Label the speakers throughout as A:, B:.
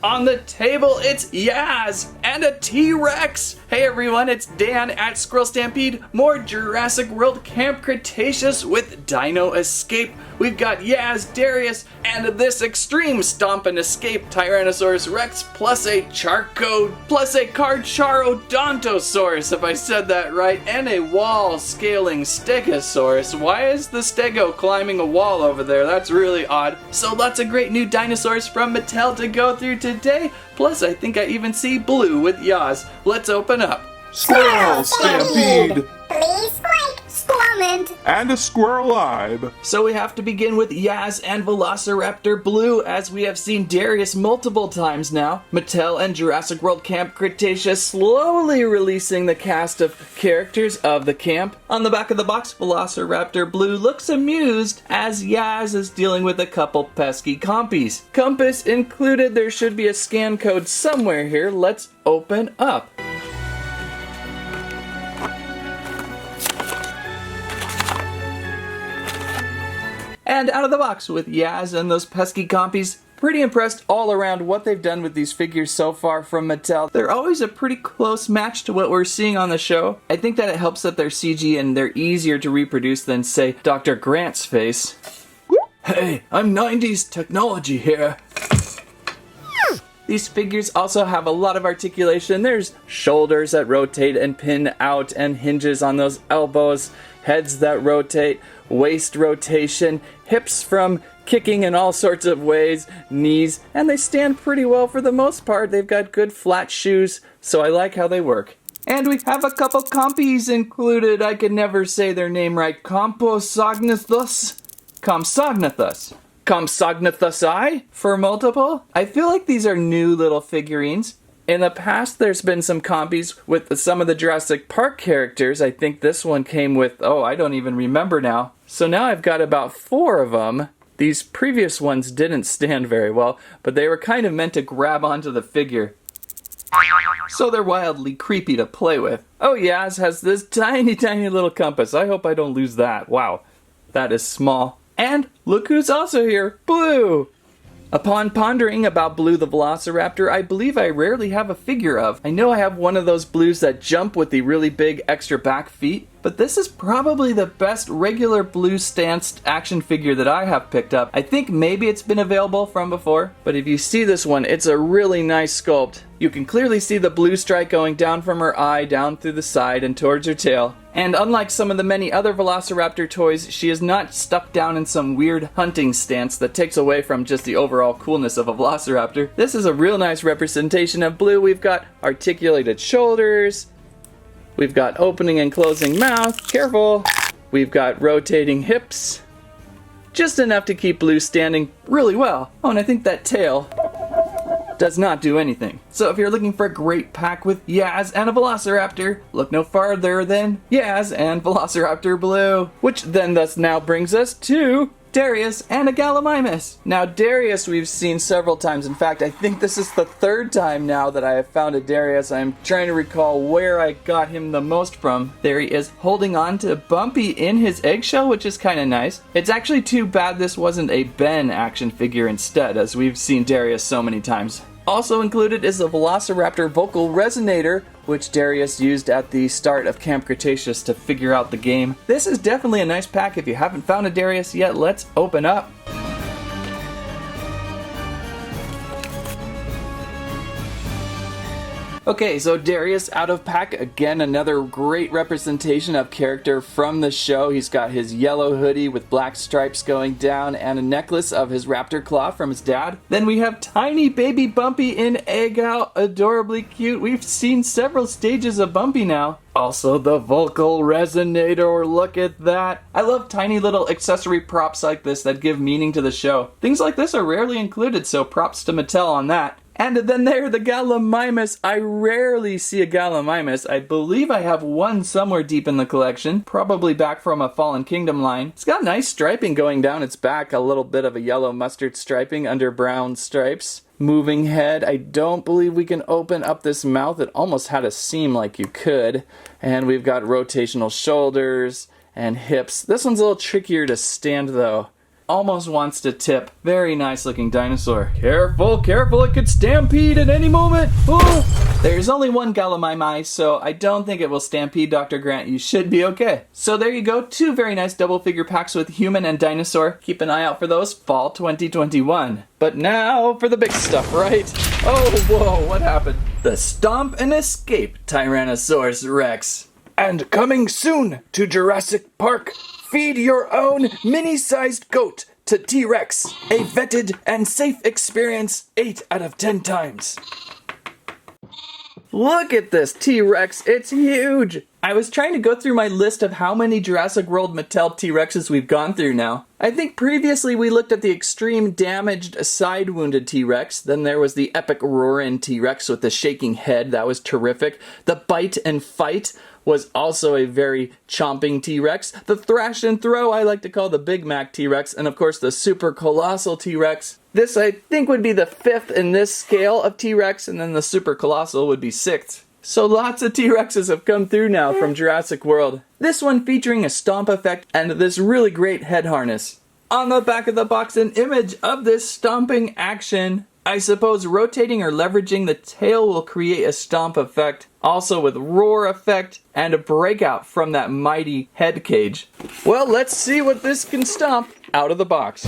A: On the table, it's Yaz and a T-Rex. Hey everyone, it's Dan at SquirrelStampede. More Jurassic World Camp Cretaceous with Dino Escape. We've got Yaz, Darius, and this extreme Stomp'n Escape Tyrannosaurus Rex, plus a Carcharodontosaurus, if I said that right, and a wall-scaling Stegosaurus. Why is the Stego climbing a wall over there? That's really odd. So lots of great new dinosaurs from Mattel to go through today. Plus, I think I even see Blue with Yaz. Let's open up.
B: SquirrelStampede!
C: Please squeak! Squirrelment!
B: And a Squirrel Live.
A: So we have to begin with Yaz and Velociraptor Blue, as we have seen Darius multiple times now. Mattel and Jurassic World Camp Cretaceous slowly releasing the cast of characters of the camp. On the back of the box, Velociraptor Blue looks amused as Yaz is dealing with a couple pesky compies. Compass included, there should be a scan code somewhere here. Let's open up. And out of the box with Yaz and those pesky compies. Pretty impressed all around what they've done with these figures so far from Mattel. They're always a pretty close match to what we're seeing on the show. I think that it helps that they're CG and they're easier to reproduce than, say, Dr. Grant's face. Hey, I'm 90s technology here. These figures also have a lot of articulation. There's shoulders that rotate and pin out and hinges on those elbows, heads that rotate, waist rotation, hips from kicking in all sorts of ways, knees, and they stand pretty well for the most part. They've got good flat shoes, so I like how they work. And we have a couple compies included. I can never say their name right. Compsognathus? Compsognathusi for multiple? I feel like these are new little figurines. In the past, there's been some compies with some of the Jurassic Park characters. I think this one came with, I don't even remember now. So now I've got about 4 of them. These previous ones didn't stand very well, but they were kind of meant to grab onto the figure. So they're wildly creepy to play with. Oh, Yaz has this tiny, tiny little compass. I hope I don't lose that. Wow, that is small. And look who's also here, Blue! Upon pondering about Blue the Velociraptor, I believe I rarely have a figure of. I know I have one of those Blues that jump with the really big extra back feet, but this is probably the best regular Blue stanced action figure that I have picked up. I think maybe it's been available from before, but if you see this one, it's a really nice sculpt. You can clearly see the blue stripe going down from her eye, down through the side, and towards her tail. And unlike some of the many other Velociraptor toys, she is not stuck down in some weird hunting stance that takes away from just the overall coolness of a Velociraptor. This is a real nice representation of Blue. We've got articulated shoulders. We've got opening and closing mouth. Careful. We've got rotating hips. Just enough to keep Blue standing really well. Oh, and I think that tail does not do anything. So if you're looking for a great pack with Yaz and a Velociraptor, look no farther than Yaz and Velociraptor Blue. Which then thus now brings us to Darius and a Gallimimus. Now Darius we've seen several times. In fact, I think this is the 3rd time now that I have found a Darius. I'm trying to recall where I got him the most from. There he is holding on to Bumpy in his eggshell, which is kind of nice. It's actually too bad this wasn't a Ben action figure instead, as we've seen Darius so many times. Also included is the Velociraptor vocal resonator, which Darius used at the start of Camp Cretaceous to figure out the game. This is definitely a nice pack. If you haven't found a Darius yet, let's open up. Okay, so Darius out of pack. Again, another great representation of character from the show. He's got his yellow hoodie with black stripes going down and a necklace of his raptor claw from his dad. Then we have tiny baby Bumpy in egg out, adorably cute. We've seen several stages of Bumpy now. Also the vocal resonator, look at that. I love tiny little accessory props like this that give meaning to the show. Things like this are rarely included, so props to Mattel on that. And then there, the Gallimimus. I rarely see a Gallimimus. I believe I have one somewhere deep in the collection, probably back from a Fallen Kingdom line. It's got nice striping going down its back, a little bit of a yellow mustard striping under brown stripes. Moving head. I don't believe we can open up this mouth. It almost had a seam like you could. And we've got rotational shoulders and hips. This one's a little trickier to stand though. almost wants to tip. Very nice looking dinosaur. Careful, careful, it could stampede at any moment. Oh! There's only one Gallimimus, so I don't think it will stampede, Dr. Grant. You should be okay. So there you go, 2 very nice double figure packs with human and dinosaur. Keep an eye out for those fall 2021. But now for the big stuff, right? Oh, whoa, what happened? The Stomp and Escape Tyrannosaurus Rex. And coming soon to Jurassic Park, feed your own mini-sized goat to T-Rex. A vetted and safe experience 8 out of 10 times. Look at this T-Rex, it's huge! I was trying to go through my list of how many Jurassic World Mattel T-Rexes we've gone through now. I think previously we looked at the extreme damaged side wounded T-Rex, then there was the epic roaring T-Rex with the shaking head, that was terrific. The bite and fight was also a very chomping T-Rex. The thrash and throw I like to call the Big Mac T-Rex, and of course the super colossal T-Rex. This I think would be the 5th in this scale of T-Rex, and then the super colossal would be 6th. So lots of T-Rexes have come through now from Jurassic World. This one featuring a stomp effect and this really great head harness. On the back of the box, an image of this stomping action. I suppose rotating or leveraging the tail will create a stomp effect, also with roar effect and a breakout from that mighty head cage. Well, let's see what this can stomp out of the box.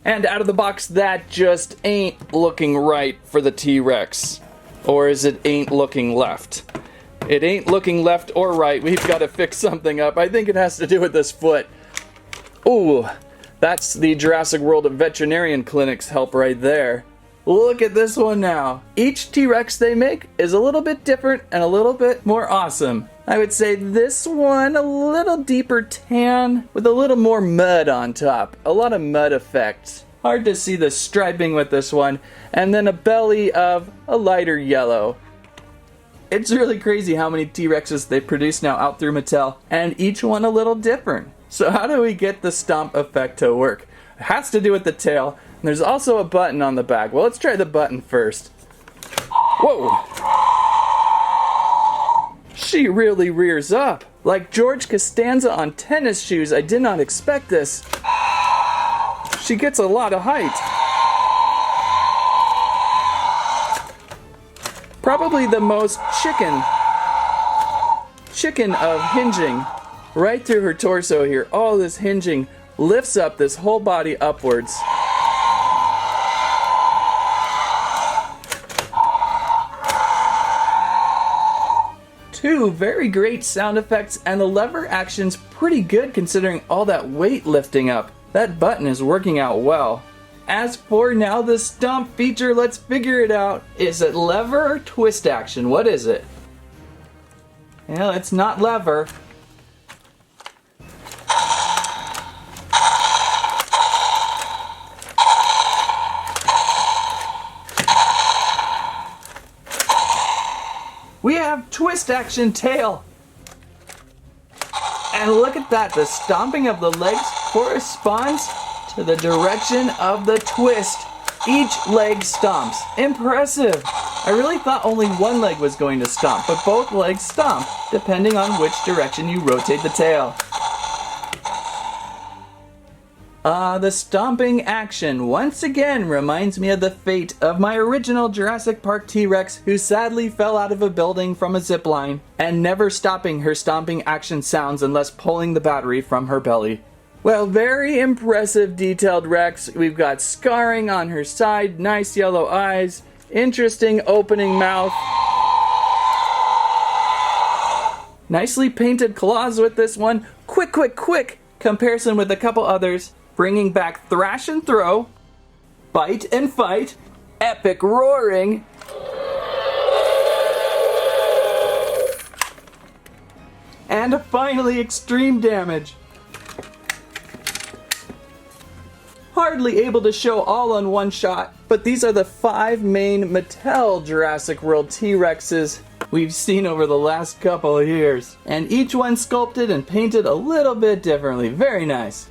A: And out of the box, that just ain't looking right for the T-Rex. Or is it ain't looking left? It ain't looking left or right. We've got to fix something up. I think it has to do with this foot. Ooh, that's the Jurassic World Veterinarian Clinic's help right there. Look at this one now. Each T-Rex they make is a little bit different and a little bit more awesome. I would say this one a little deeper tan with a little more mud on top. A lot of mud effects. Hard to see the striping with this one. And then a belly of a lighter yellow. It's really crazy how many T-Rexes they produce now out through Mattel, and each one a little different. So how do we get the stomp effect to work? It has to do with the tail. And there's also a button on the back. Well, let's try the button first. Whoa! She really rears up. Like George Costanza on tennis shoes, I did not expect this. She gets a lot of height. Probably the most chicken of hinging. Right through her torso here. All this hinging lifts up this whole body upwards. Two very great sound effects, and the lever action's pretty good considering all that weight lifting up. That button is working out well. As for now the stomp feature, let's figure it out. Is it lever or twist action? What is it? Well, it's not lever. We have twist action tail. And look at that, the stomping of the legs corresponds to the direction of the twist. Each leg stomps. Impressive. I really thought only one leg was going to stomp, but both legs stomp, depending on which direction you rotate the tail. The stomping action once again reminds me of the fate of my original Jurassic Park T-Rex, who sadly fell out of a building from a zip line and never stopping her stomping action sounds unless pulling the battery from her belly. Well, very impressive detailed Rex. We've got scarring on her side, nice yellow eyes, interesting opening mouth. Nicely painted claws with this one. Quick comparison with a couple others. Bringing back thrash and throw, bite and fight, epic roaring, and finally extreme damage. Hardly able to show all on one shot, but these are the 5 main Mattel Jurassic World T-Rexes we've seen over the last couple of years. And each one sculpted and painted a little bit differently. Very nice.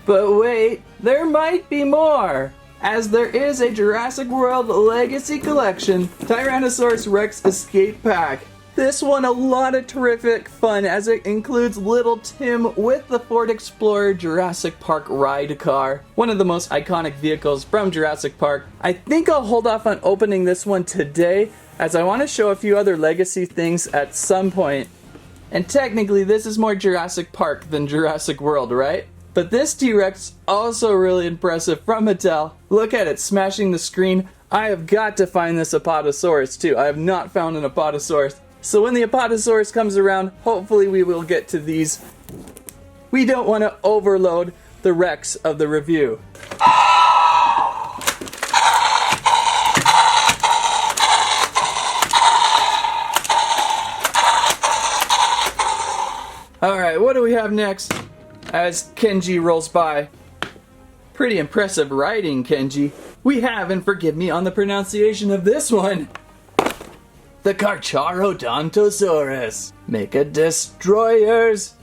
A: But wait, there might be more. as there is a Jurassic World Legacy Collection Tyrannosaurus Rex Escape Pack. This one a lot of terrific fun as it includes little Tim with the Ford Explorer Jurassic Park ride car, one of the most iconic vehicles from Jurassic Park. I think I'll hold off on opening this one today as I want to show a few other Legacy things at some point. And technically this is more Jurassic Park than Jurassic World, right? But this T-Rex also really impressive from Mattel. Look at it smashing the screen. I have got to find this Apatosaurus too. I have not found an Apatosaurus. So when the Apatosaurus comes around, hopefully we will get to these. We don't want to overload the Rex of the review. Alright, what do we have next? As Kenji rolls by. Pretty impressive writing, Kenji. We have, and forgive me on the pronunciation of this one, the Carcharodontosaurus Mega Destroyers.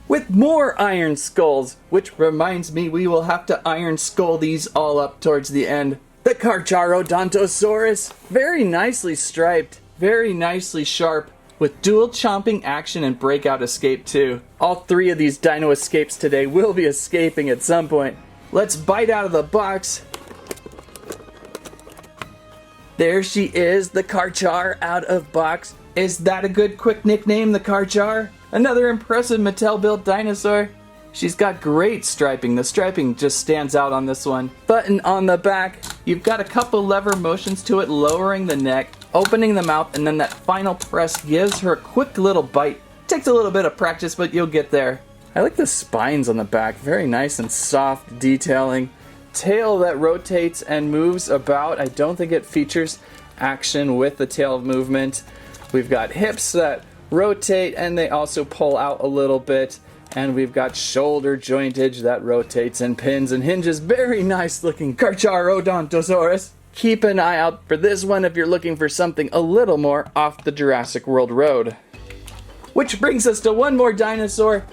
A: With more iron skulls, which reminds me we will have to iron skull these all up towards the end. The Carcharodontosaurus, very nicely striped, very nicely sharp, with Dual-Chomping Action and Breakout Escape too. All three of these Dino escapes today will be escaping at some point. Let's bite out of the box. There she is, the Carchar out of box. Is that a good quick nickname, the Carchar? Another impressive Mattel built dinosaur. She's got great striping. The striping just stands out on this one. Button on the back. You've got a couple lever motions to it, lowering the neck, opening the mouth, and then that final press gives her a quick little bite. Takes a little bit of practice, but you'll get there. I like the spines on the back. Very nice and soft detailing. Tail that rotates and moves about. I don't think it features action with the tail movement. We've got hips that rotate and they also pull out a little bit. And we've got shoulder jointage that rotates and pins and hinges. Very nice looking Carcharodontosaurus. Keep an eye out for this one if you're looking for something a little more off the Jurassic World road. Which brings us to one more dinosaur.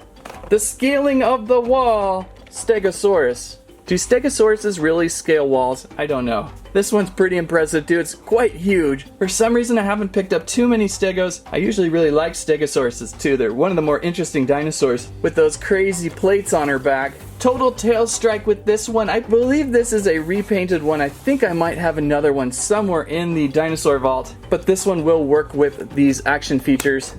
A: The scaling of the wall, Stegosaurus. Do Stegosauruses really scale walls? I don't know. This one's pretty impressive too. It's quite huge. For some reason I haven't picked up too many Stegos. I usually really like Stegosauruses too. They're one of the more interesting dinosaurs with those crazy plates on her back. Total tail strike with this one. I believe this is a repainted one. I think I might have another one somewhere in the dinosaur vault. But this one will work with these action features.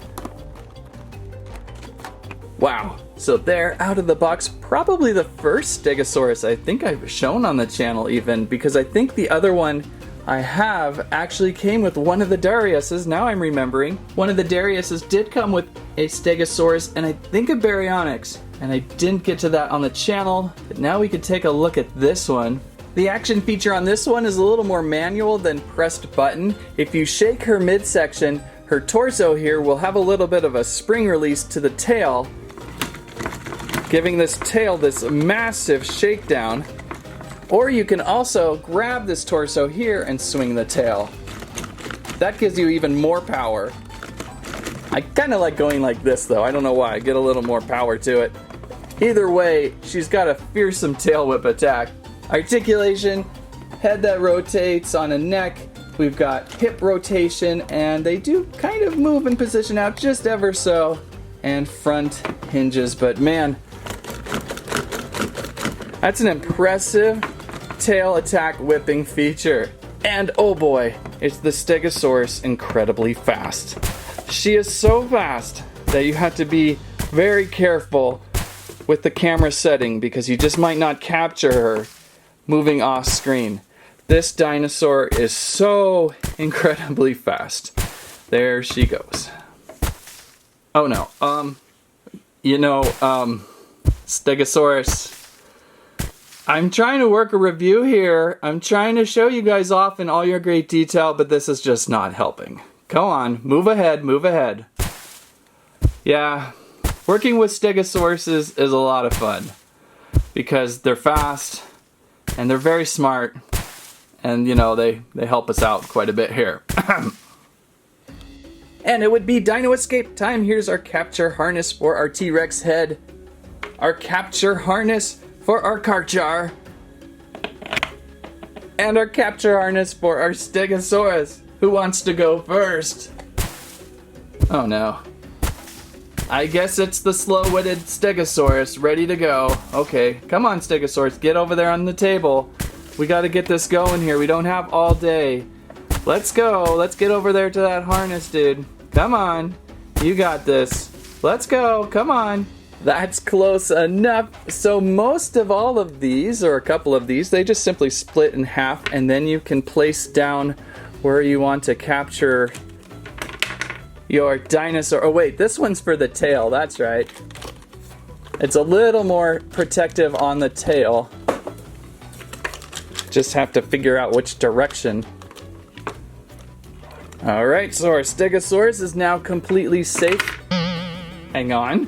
A: Wow. So there, out of the box, probably the first Stegosaurus I think I've shown on the channel even, because I think the other one I have actually came with one of the Dariuses. Now I'm remembering. One of the Dariuses did come with a Stegosaurus and I think a Baryonyx. And I didn't get to that on the channel, but now we could take a look at this one. The action feature on this one is a little more manual than pressed button. If you shake her midsection, her torso here will have a little bit of a spring release to the tail, giving this tail this massive shakedown. Or you can also grab this torso here and swing the tail. That gives you even more power. I kind of like going like this though, I don't know why, I get a little more power to it. Either way, she's got a fearsome tail whip attack. Articulation, head that rotates on a neck, we've got hip rotation, and they do kind of move and position out just ever so, and front hinges, but man, that's an impressive tail attack whipping feature. And oh boy, it's the Stegosaurus incredibly fast. She is so fast that you have to be very careful with the camera setting because you just might not capture her moving off screen. This dinosaur is so incredibly fast. There she goes. Oh no, Stegosaurus. I'm trying to work a review here. I'm trying to show you guys off in all your great detail, but this is just not helping. Go on, move ahead, move ahead. Yeah, working with Stegosauruses is a lot of fun because they're fast and they're very smart, and you know, they help us out quite a bit here. And it would be Dino Escape time. Here's our capture harness for our T-Rex head. Our capture harness for our Carchar. And our capture harness for our Stegosaurus. Who wants to go first? Oh no. I guess it's the slow-witted Stegosaurus ready to go. Okay, come on Stegosaurus, get over there on the table. We gotta get this going here. We don't have all day. Let's go. Let's get over there to that harness, dude. Come on. You got this. Let's go. Come on. That's close enough. So most of all of these, or a couple of these, they just simply split in half, and then you can place down where you want to capture your dinosaur. Oh wait, this one's for the tail. That's right. It's a little more protective on the tail. Just have to figure out which direction. Alright, so our Stegosaurus is now completely safe. Hang on.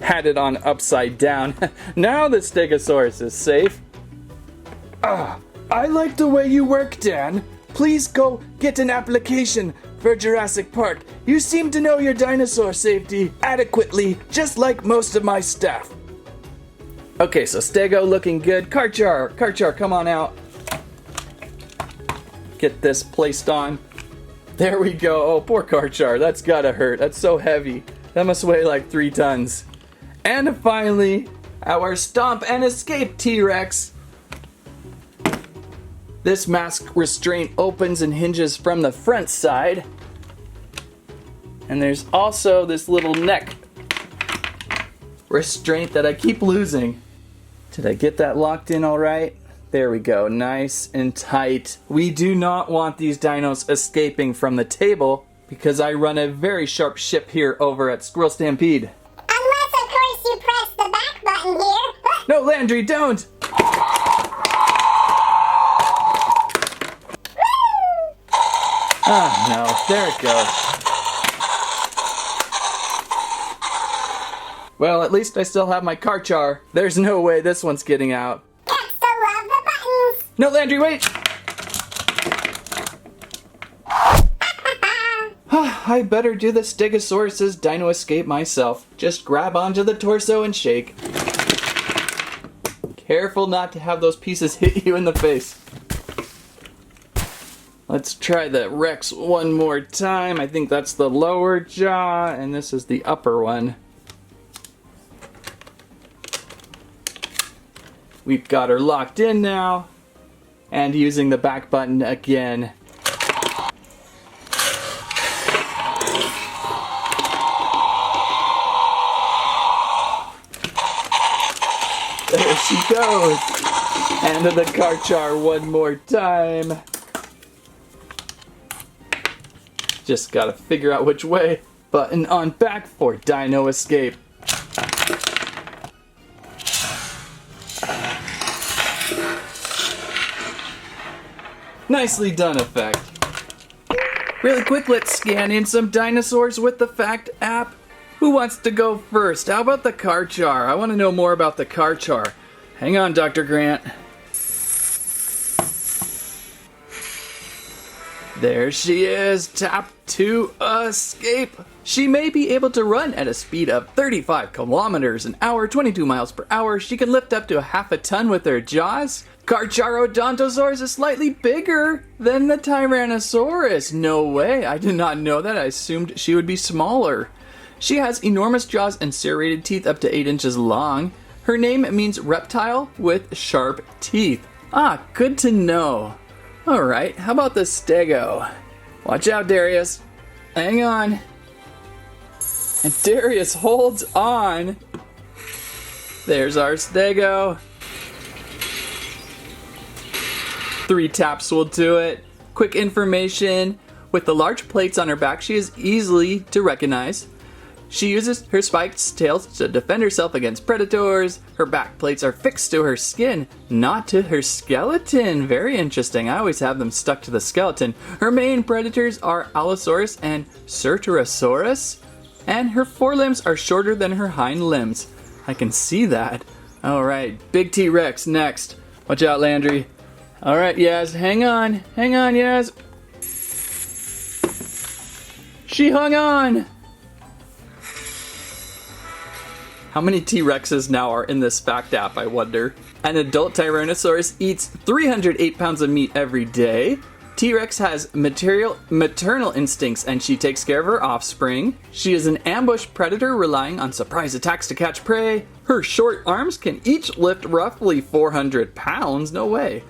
A: Had it on upside down. Now the Stegosaurus is safe. I like the way you work, Dan. Please go get an application for Jurassic Park. You seem to know your dinosaur safety adequately, just like most of my staff. Okay, so Stego looking good. Carchar, come on out. Get this placed on. There we go. Oh, poor Carchar. That's gotta hurt. That's so heavy. That must weigh like 3 tons. And finally, our Stomp and Escape T-Rex. This mask restraint opens and hinges from the front side. And there's also this little neck restraint that I keep losing. Did I get that locked in all right? There we go, nice and tight. We do not want these dinos escaping from the table because I run a very sharp ship here over at SquirrelStampede.
C: Unless, of course, you press the back button here.
A: No, Landry, don't! Ah, no, there it goes. Well, at least I still have my Carchar. There's no way this one's getting out.
C: Cats still love the buttons.
A: No, Landry, wait! I better do the Stegosaurus's dino escape myself. Just grab onto the torso and shake. Careful not to have those pieces hit you in the face. Let's try the Rex one more time. I think that's the lower jaw, and this is the upper one. We've got her locked in now, and using the back button again. There she goes! And the Carchar one more time. Just gotta figure out which way. Button on back for Dino Escape. Nicely done, Effect. Really quick, let's scan in some dinosaurs with the Fact app. Who wants to go first? How about the Carchar? I want to know more about the Carchar. Hang on, Dr. Grant. There she is. Tap to escape. She may be able to run at a speed of 35 kilometers an hour, 22 miles per hour. She can lift up to half a ton with her jaws. Carcharodontosaurus is slightly bigger than the Tyrannosaurus. No way. I did not know that. I assumed she would be smaller. She has enormous jaws and serrated teeth up to 8 inches long. Her name means reptile with sharp teeth. Ah, good to know. Alright, how about the Stego? Watch out, Darius. Hang on. And Darius holds on. There's our Stego. 3 taps will do it. Quick information. With the large plates on her back, she is easily to recognize. She uses her spiked tails to defend herself against predators. Her back plates are fixed to her skin, not to her skeleton. Very interesting. I always have them stuck to the skeleton. Her main predators are Allosaurus and Ceratosaurus, and her forelimbs are shorter than her hind limbs. I can see that. Alright, big T-Rex next. Watch out, Landry. Alright, Yaz, hang on. Hang on, Yaz. She hung on. How many T-Rexes now are in this fact app, I wonder? An adult Tyrannosaurus eats 308 pounds of meat every day. T-Rex has maternal instincts and she takes care of her offspring. She is an ambush predator relying on surprise attacks to catch prey. Her short arms can each lift roughly 400 pounds, no way.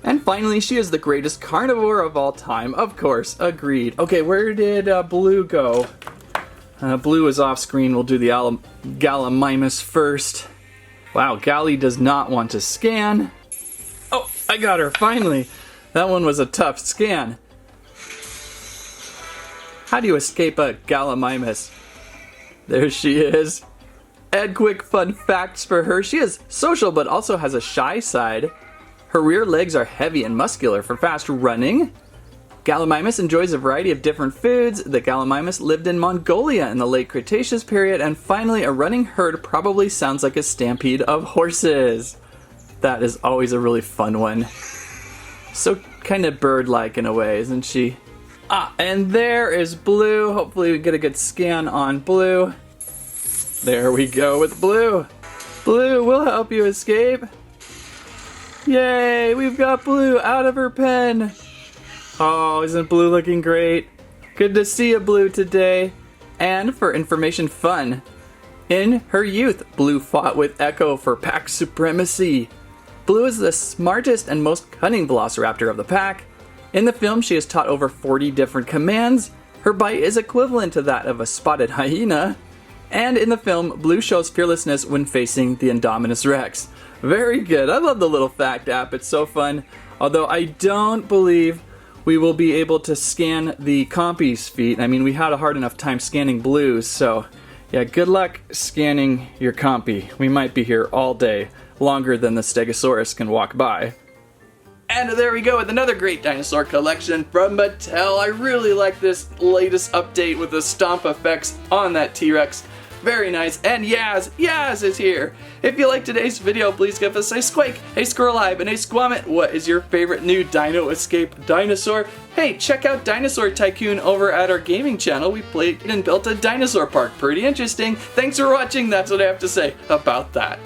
A: And finally, she is the greatest carnivore of all time. Of course, agreed. Okay, where did Blue go? Blue is off screen. We'll do the Gallimimus first. Wow, Galli does not want to scan. Oh, I got her, finally. That one was a tough scan. How do you escape a Gallimimus? There she is. And quick fun facts for her. She is social but also has a shy side. Her rear legs are heavy and muscular for fast running. Gallimimus enjoys a variety of different foods. The Gallimimus lived in Mongolia in the late Cretaceous period. And finally, a running herd probably sounds like a stampede of horses. That is always a really fun one. So kind of bird-like in a way, isn't she? And there is Blue. Hopefully we get a good scan on Blue. There we go with Blue. Blue, we'll help you escape. Yay, we've got Blue out of her pen. Oh, isn't Blue looking great? Good to see you, Blue, today. And for information fun, in her youth, Blue fought with Echo for pack supremacy. Blue is the smartest and most cunning velociraptor of the pack. In the film, she is taught over 40 different commands. Her bite is equivalent to that of a spotted hyena. And in the film, Blue shows fearlessness when facing the Indominus Rex. Very good. I love the little fact app. It's so fun. Although I don't believe we will be able to scan the Compy's feet. I mean, we had a hard enough time scanning Blue's, so yeah, good luck scanning your Compy. We might be here all day, longer than the Stegosaurus can walk by. And there we go with another great dinosaur collection from Mattel. I really like this latest update with the stomp effects on that T-Rex. Very nice. And Yaz is here. If you liked today's video, please give us a squeak, a SquirrelStampede, and a squammet. What is your favorite new Dino Escape dinosaur? Hey, check out Dinosaur Tycoon over at our gaming channel. We played and built a dinosaur park. Pretty interesting. Thanks for watching. That's what I have to say about that.